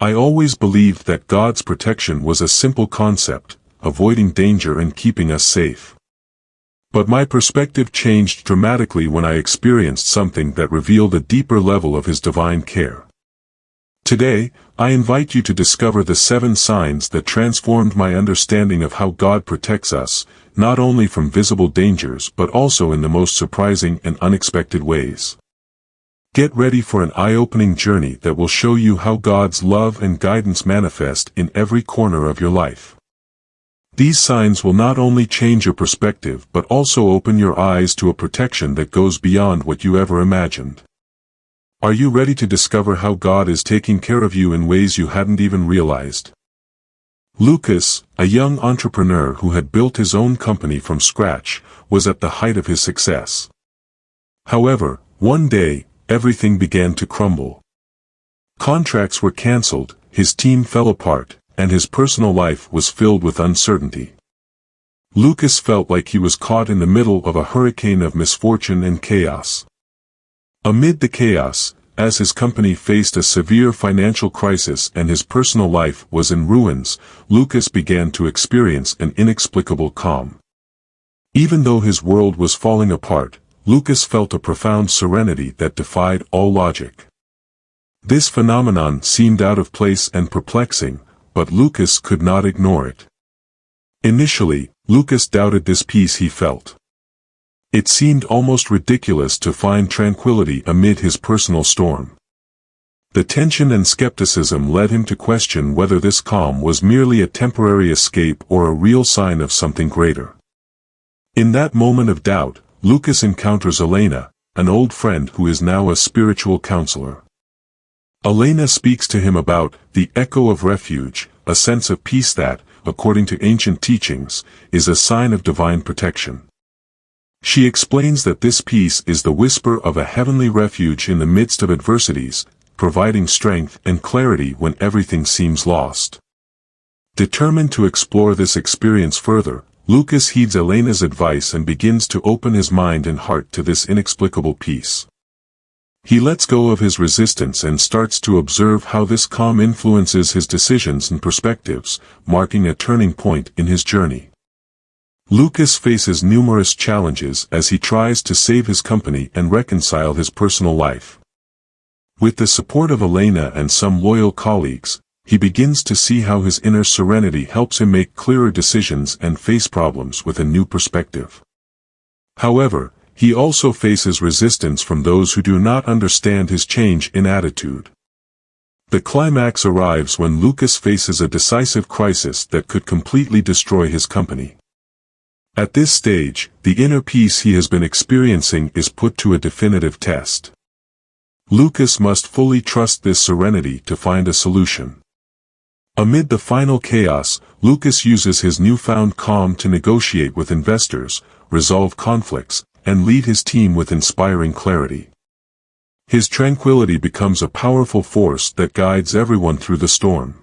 I always believed that God's protection was a simple concept, avoiding danger and keeping us safe. But my perspective changed dramatically when I experienced something that revealed a deeper level of His divine care. Today, I invite you to discover the 7 signs that transformed my understanding of how God protects us, not only from visible dangers but also in the most surprising and unexpected ways. Get ready for an eye-opening journey that will show you how God's love and guidance manifest in every corner of your life. These signs will not only change your perspective but also open your eyes to a protection that goes beyond what you ever imagined. Are you ready to discover how God is taking care of you in ways you hadn't even realized? Lucas, a young entrepreneur who had built his own company from scratch, was at the height of his success. However, one day, everything began to crumble. Contracts were canceled, his team fell apart, and his personal life was filled with uncertainty. Lucas felt like he was caught in the middle of a hurricane of misfortune and chaos. Amid the chaos, as his company faced a severe financial crisis and his personal life was in ruins, Lucas began to experience an inexplicable calm. Even though his world was falling apart, Lucas felt a profound serenity that defied all logic. This phenomenon seemed out of place and perplexing, but Lucas could not ignore it. Initially, Lucas doubted this peace he felt. It seemed almost ridiculous to find tranquility amid his personal storm. The tension and skepticism led him to question whether this calm was merely a temporary escape or a real sign of something greater. In that moment of doubt, Lucas encounters Elena, an old friend who is now a spiritual counselor. Elena speaks to him about the echo of refuge, a sense of peace that, according to ancient teachings, is a sign of divine protection. She explains that this peace is the whisper of a heavenly refuge in the midst of adversities, providing strength and clarity when everything seems lost. Determined to explore this experience further, Lucas heeds Elena's advice and begins to open his mind and heart to this inexplicable peace. He lets go of his resistance and starts to observe how this calm influences his decisions and perspectives, marking a turning point in his journey. Lucas faces numerous challenges as he tries to save his company and reconcile his personal life. With the support of Elena and some loyal colleagues, he begins to see how his inner serenity helps him make clearer decisions and face problems with a new perspective. However, he also faces resistance from those who do not understand his change in attitude. The climax arrives when Lucas faces a decisive crisis that could completely destroy his company. At this stage, the inner peace he has been experiencing is put to a definitive test. Lucas must fully trust this serenity to find a solution. Amid the final chaos, Lucas uses his newfound calm to negotiate with investors, resolve conflicts, and lead his team with inspiring clarity. His tranquility becomes a powerful force that guides everyone through the storm.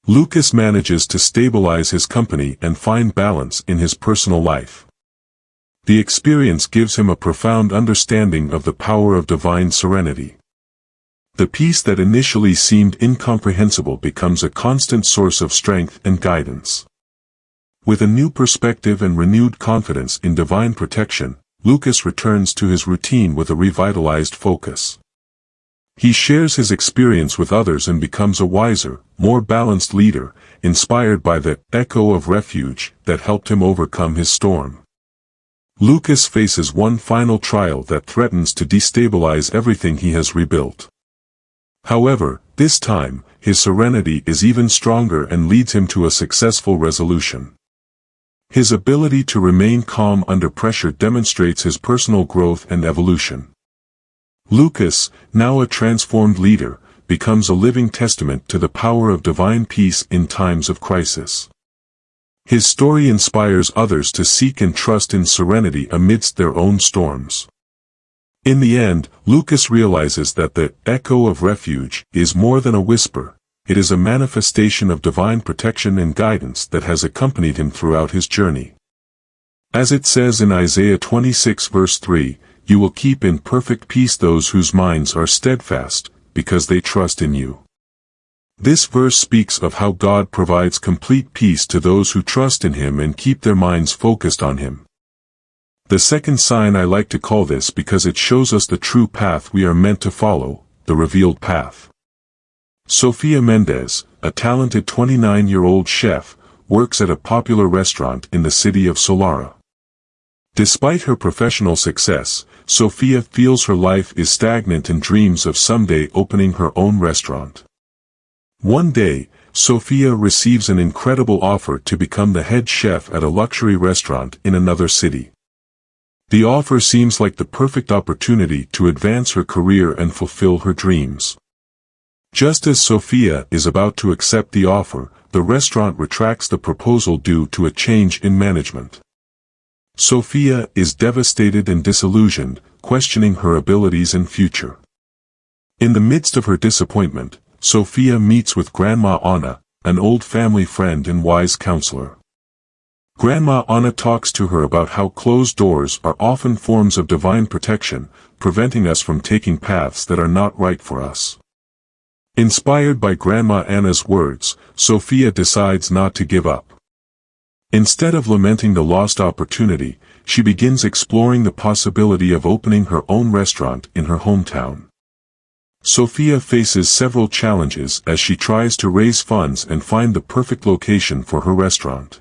Lucas manages to stabilize his company and find balance in his personal life. The experience gives him a profound understanding of the power of divine serenity. The peace that initially seemed incomprehensible becomes a constant source of strength and guidance. With a new perspective and renewed confidence in divine protection, Lucas returns to his routine with a revitalized focus. He shares his experience with others and becomes a wiser, more balanced leader, inspired by the echo of refuge that helped him overcome his storm. Lucas faces one final trial that threatens to destabilize everything he has rebuilt. However, this time, his serenity is even stronger and leads him to a successful resolution. His ability to remain calm under pressure demonstrates his personal growth and evolution. Lucas, now a transformed leader, becomes a living testament to the power of divine peace in times of crisis. His story inspires others to seek and trust in serenity amidst their own storms. In the end, Lucas realizes that the echo of refuge is more than a whisper. It is a manifestation of divine protection and guidance that has accompanied him throughout his journey. As it says in Isaiah 26 verse 3, "You will keep in perfect peace those whose minds are steadfast, because they trust in you." This verse speaks of how God provides complete peace to those who trust in Him and keep their minds focused on Him. The second sign I like to call this because it shows us the true path we are meant to follow, the revealed path. Sofia Mendez, a talented 29-year-old chef, works at a popular restaurant in the city of Solara. Despite her professional success, Sofia feels her life is stagnant and dreams of someday opening her own restaurant. One day, Sofia receives an incredible offer to become the head chef at a luxury restaurant in another city. The offer seems like the perfect opportunity to advance her career and fulfill her dreams. Just as Sofia is about to accept the offer, the restaurant retracts the proposal due to a change in management. Sofia is devastated and disillusioned, questioning her abilities and future. In the midst of her disappointment, Sofia meets with Grandma Anna, an old family friend and wise counselor. Grandma Anna talks to her about how closed doors are often forms of divine protection, preventing us from taking paths that are not right for us. Inspired by Grandma Anna's words, Sofia decides not to give up. Instead of lamenting the lost opportunity, she begins exploring the possibility of opening her own restaurant in her hometown. Sofia faces several challenges as she tries to raise funds and find the perfect location for her restaurant.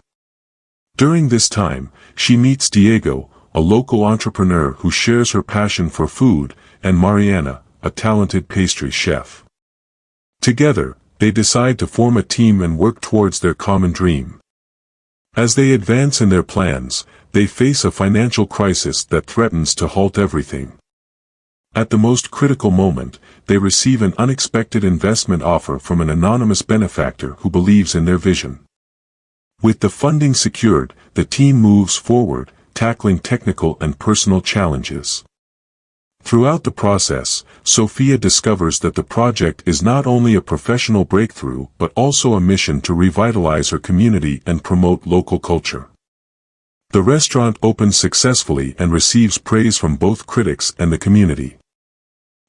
During this time, she meets Diego, a local entrepreneur who shares her passion for food, and Mariana, a talented pastry chef. Together, they decide to form a team and work towards their common dream. As they advance in their plans, they face a financial crisis that threatens to halt everything. At the most critical moment, they receive an unexpected investment offer from an anonymous benefactor who believes in their vision. With the funding secured, the team moves forward, tackling technical and personal challenges. Throughout the process, Sofia discovers that the project is not only a professional breakthrough but also a mission to revitalize her community and promote local culture. The restaurant opens successfully and receives praise from both critics and the community.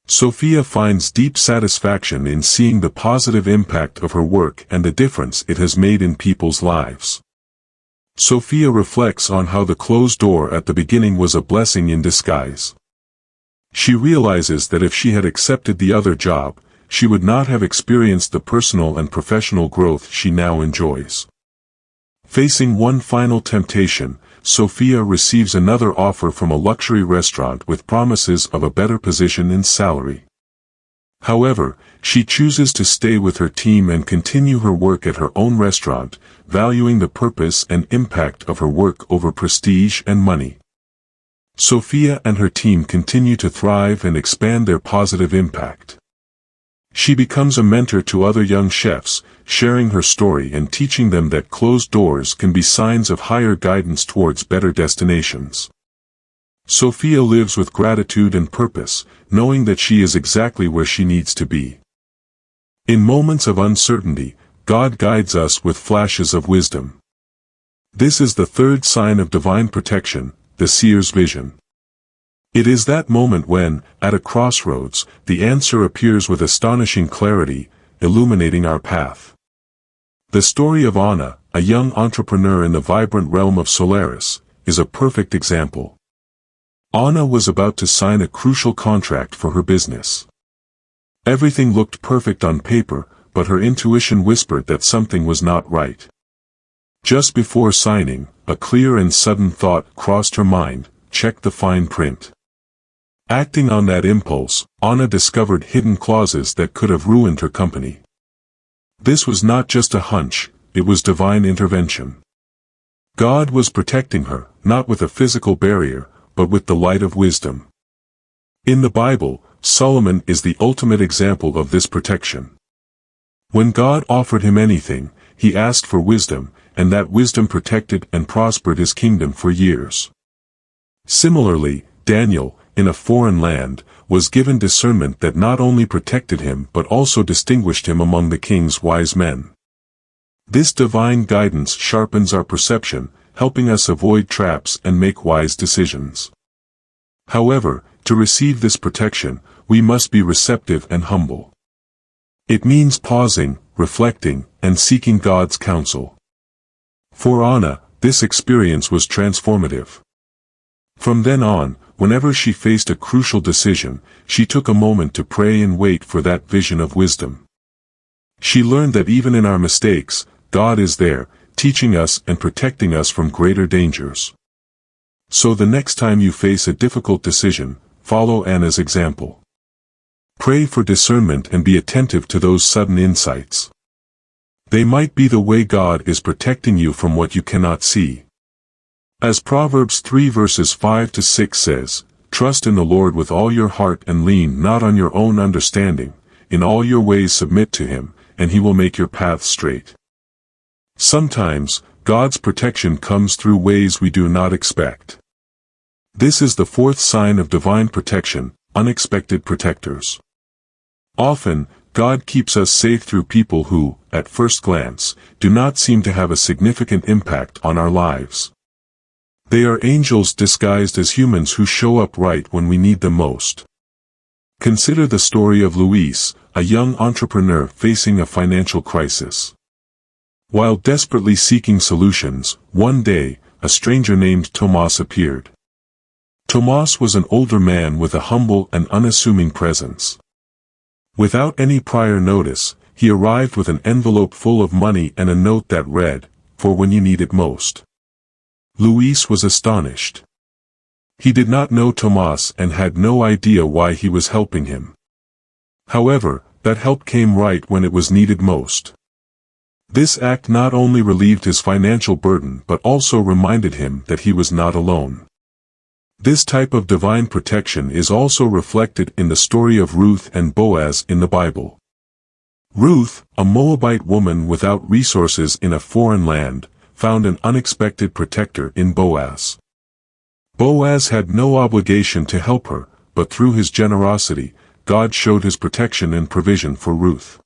Sofia finds deep satisfaction in seeing the positive impact of her work and the difference it has made in people's lives. Sofia reflects on how the closed door at the beginning was a blessing in disguise. She realizes that if she had accepted the other job, she would not have experienced the personal and professional growth she now enjoys. Facing one final temptation, Sofia receives another offer from a luxury restaurant with promises of a better position and salary. However, she chooses to stay with her team and continue her work at her own restaurant, valuing the purpose and impact of her work over prestige and money. Sofia and her team continue to thrive and expand their positive impact. She becomes a mentor to other young chefs, sharing her story and teaching them that closed doors can be signs of higher guidance towards better destinations. Sofia lives with gratitude and purpose, knowing that she is exactly where she needs to be. In moments of uncertainty, God guides us with flashes of wisdom. This is the third sign of divine protection, the seer's vision. It is that moment when, at a crossroads, the answer appears with astonishing clarity, illuminating our path. The story of Anna, a young entrepreneur in the vibrant realm of Solaris, is a perfect example. Anna was about to sign a crucial contract for her business. Everything looked perfect on paper, but her intuition whispered that something was not right. Just before signing, a clear and sudden thought crossed her mind: check the fine print. Acting on that impulse, Anna discovered hidden clauses that could have ruined her company. This was not just a hunch, it was divine intervention. God was protecting her, not with a physical barrier, but with the light of wisdom. In the Bible, Solomon is the ultimate example of this protection. When God offered him anything, he asked for wisdom, and that wisdom protected and prospered his kingdom for years. Similarly, Daniel, in a foreign land, was given discernment that not only protected him but also distinguished him among the king's wise men. This divine guidance sharpens our perception, helping us avoid traps and make wise decisions. However, to receive this protection, we must be receptive and humble. It means pausing, reflecting, and seeking God's counsel. For Anna, this experience was transformative. From then on, whenever she faced a crucial decision, she took a moment to pray and wait for that vision of wisdom. She learned that even in our mistakes, God is there, teaching us and protecting us from greater dangers. So the next time you face a difficult decision, follow Anna's example. Pray for discernment and be attentive to those sudden insights. They might be the way God is protecting you from what you cannot see. As Proverbs 3 verses 5 to 6 says, "Trust in the Lord with all your heart and lean not on your own understanding, in all your ways submit to Him, and He will make your paths straight." Sometimes, God's protection comes through ways we do not expect. This is the fourth sign of divine protection, unexpected protectors. Often, God keeps us safe through people who, at first glance, do not seem to have a significant impact on our lives. They are angels disguised as humans who show up right when we need them most. Consider the story of Luis, a young entrepreneur facing a financial crisis. While desperately seeking solutions, one day, a stranger named Tomas appeared. Tomas was an older man with a humble and unassuming presence. Without any prior notice, he arrived with an envelope full of money and a note that read, "For when you need it most." Luis was astonished. He did not know Tomas and had no idea why he was helping him. However, that help came right when it was needed most. This act not only relieved his financial burden but also reminded him that he was not alone. This type of divine protection is also reflected in the story of Ruth and Boaz in the Bible. Ruth, a Moabite woman without resources in a foreign land, found an unexpected protector in Boaz. Boaz had no obligation to help her, but through his generosity, God showed His protection and provision for Ruth.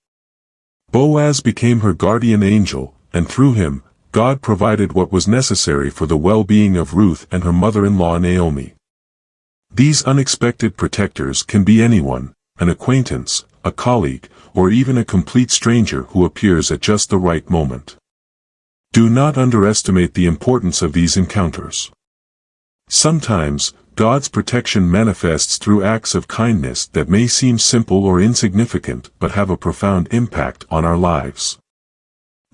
Boaz became her guardian angel, and through him, God provided what was necessary for the well-being of Ruth and her mother-in-law Naomi. These unexpected protectors can be anyone, an acquaintance, a colleague, or even a complete stranger who appears at just the right moment. Do not underestimate the importance of these encounters. Sometimes, God's protection manifests through acts of kindness that may seem simple or insignificant but have a profound impact on our lives.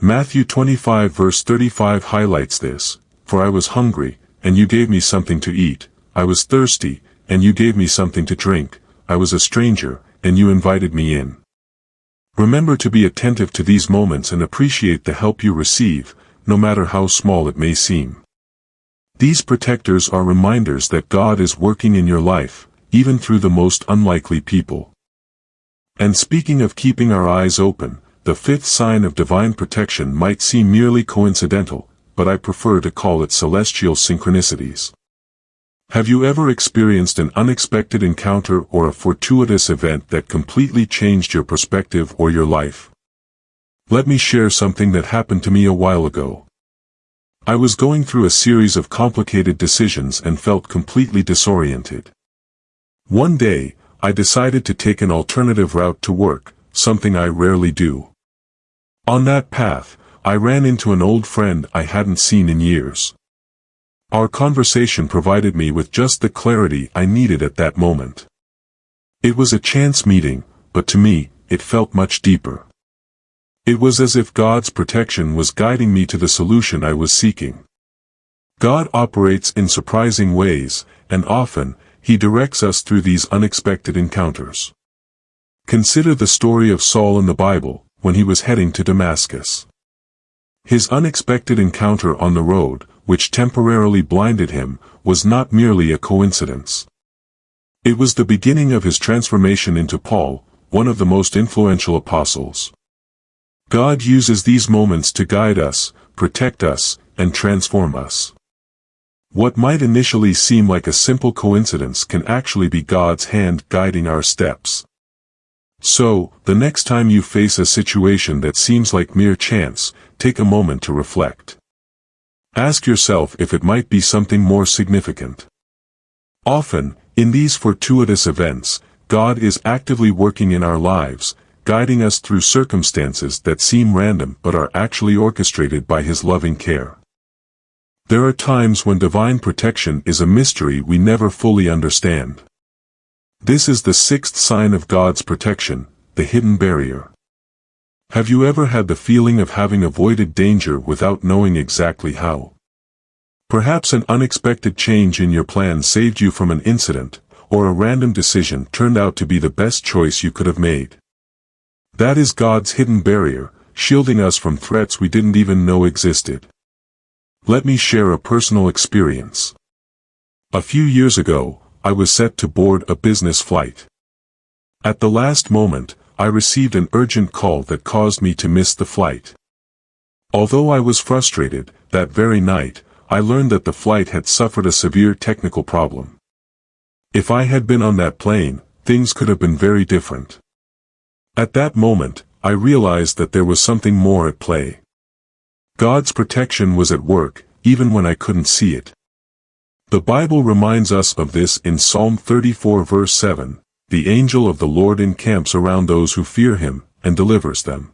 Matthew 25 verse 35 highlights this, "For I was hungry, and you gave me something to eat, I was thirsty, and you gave me something to drink, I was a stranger, and you invited me in." Remember to be attentive to these moments and appreciate the help you receive, no matter how small it may seem. These protectors are reminders that God is working in your life, even through the most unlikely people. And speaking of keeping our eyes open, the fifth sign of divine protection might seem merely coincidental, but I prefer to call it celestial synchronicities. Have you ever experienced an unexpected encounter or a fortuitous event that completely changed your perspective or your life? Let me share something that happened to me a while ago. I was going through a series of complicated decisions and felt completely disoriented. One day, I decided to take an alternative route to work, something I rarely do. On that path, I ran into an old friend I hadn't seen in years. Our conversation provided me with just the clarity I needed at that moment. It was a chance meeting, but to me, it felt much deeper. It was as if God's protection was guiding me to the solution I was seeking. God operates in surprising ways, and often, He directs us through these unexpected encounters. Consider the story of Saul in the Bible, when he was heading to Damascus. His unexpected encounter on the road, which temporarily blinded him, was not merely a coincidence. It was the beginning of his transformation into Paul, one of the most influential apostles. God uses these moments to guide us, protect us, and transform us. What might initially seem like a simple coincidence can actually be God's hand guiding our steps. So, the next time you face a situation that seems like mere chance, take a moment to reflect. Ask yourself if it might be something more significant. Often, in these fortuitous events, God is actively working in our lives, guiding us through circumstances that seem random but are actually orchestrated by His loving care. There are times when divine protection is a mystery we never fully understand. This is the sixth sign of God's protection, the hidden barrier. Have you ever had the feeling of having avoided danger without knowing exactly how? Perhaps an unexpected change in your plan saved you from an incident, or a random decision turned out to be the best choice you could have made. That is God's hidden barrier, shielding us from threats we didn't even know existed. Let me share a personal experience. A few years ago, I was set to board a business flight. At the last moment, I received an urgent call that caused me to miss the flight. Although I was frustrated, that very night, I learned that the flight had suffered a severe technical problem. If I had been on that plane, things could have been very different. At that moment, I realized that there was something more at play. God's protection was at work, even when I couldn't see it. The Bible reminds us of this in Psalm 34 verse 7, "The angel of the Lord encamps around those who fear Him, and delivers them."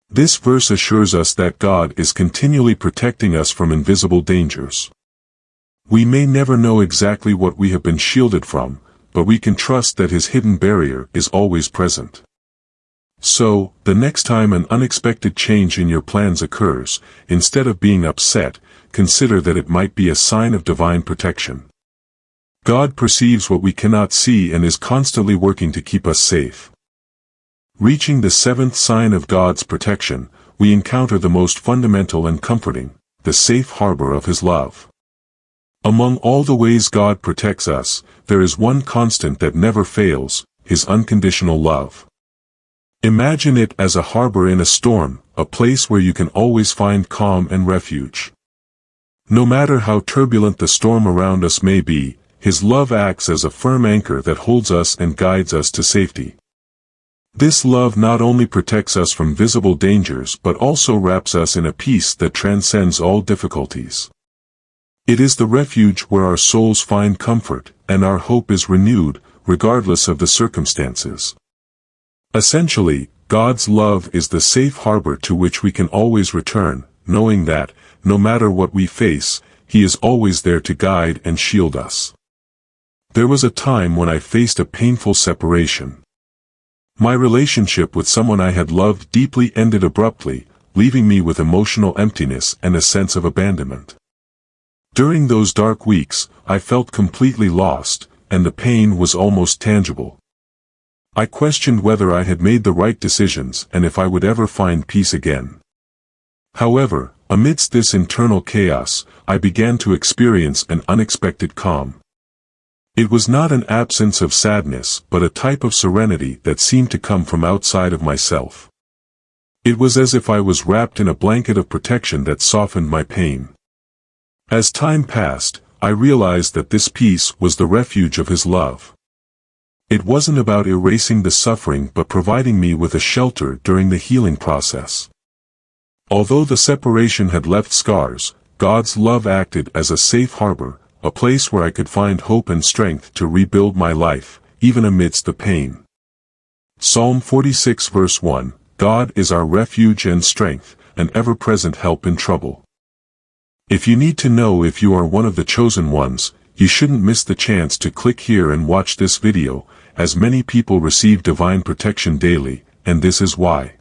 This verse assures us that God is continually protecting us from invisible dangers. We may never know exactly what we have been shielded from, but we can trust that His hidden barrier is always present. So, the next time an unexpected change in your plans occurs, instead of being upset, consider that it might be a sign of divine protection. God perceives what we cannot see and is constantly working to keep us safe. Reaching the seventh sign of God's protection, we encounter the most fundamental and comforting, the safe harbor of His love. Among all the ways God protects us, there is one constant that never fails, His unconditional love. Imagine it as a harbor in a storm, a place where you can always find calm and refuge. No matter how turbulent the storm around us may be, His love acts as a firm anchor that holds us and guides us to safety. This love not only protects us from visible dangers but also wraps us in a peace that transcends all difficulties. It is the refuge where our souls find comfort, and our hope is renewed, regardless of the circumstances. Essentially, God's love is the safe harbor to which we can always return, knowing that, no matter what we face, He is always there to guide and shield us. There was a time when I faced a painful separation. My relationship with someone I had loved deeply ended abruptly, leaving me with emotional emptiness and a sense of abandonment. During those dark weeks, I felt completely lost, and the pain was almost tangible. I questioned whether I had made the right decisions and if I would ever find peace again. However, amidst this internal chaos, I began to experience an unexpected calm. It was not an absence of sadness but a type of serenity that seemed to come from outside of myself. It was as if I was wrapped in a blanket of protection that softened my pain. As time passed, I realized that this peace was the refuge of His love. It wasn't about erasing the suffering but providing me with a shelter during the healing process. Although the separation had left scars, God's love acted as a safe harbor, a place where I could find hope and strength to rebuild my life, even amidst the pain. Psalm 46 verse 1, God is our refuge and strength, an ever-present help in trouble. If you need to know if you are one of the chosen ones, you shouldn't miss the chance to click here and watch this video, as many people receive divine protection daily, and this is why.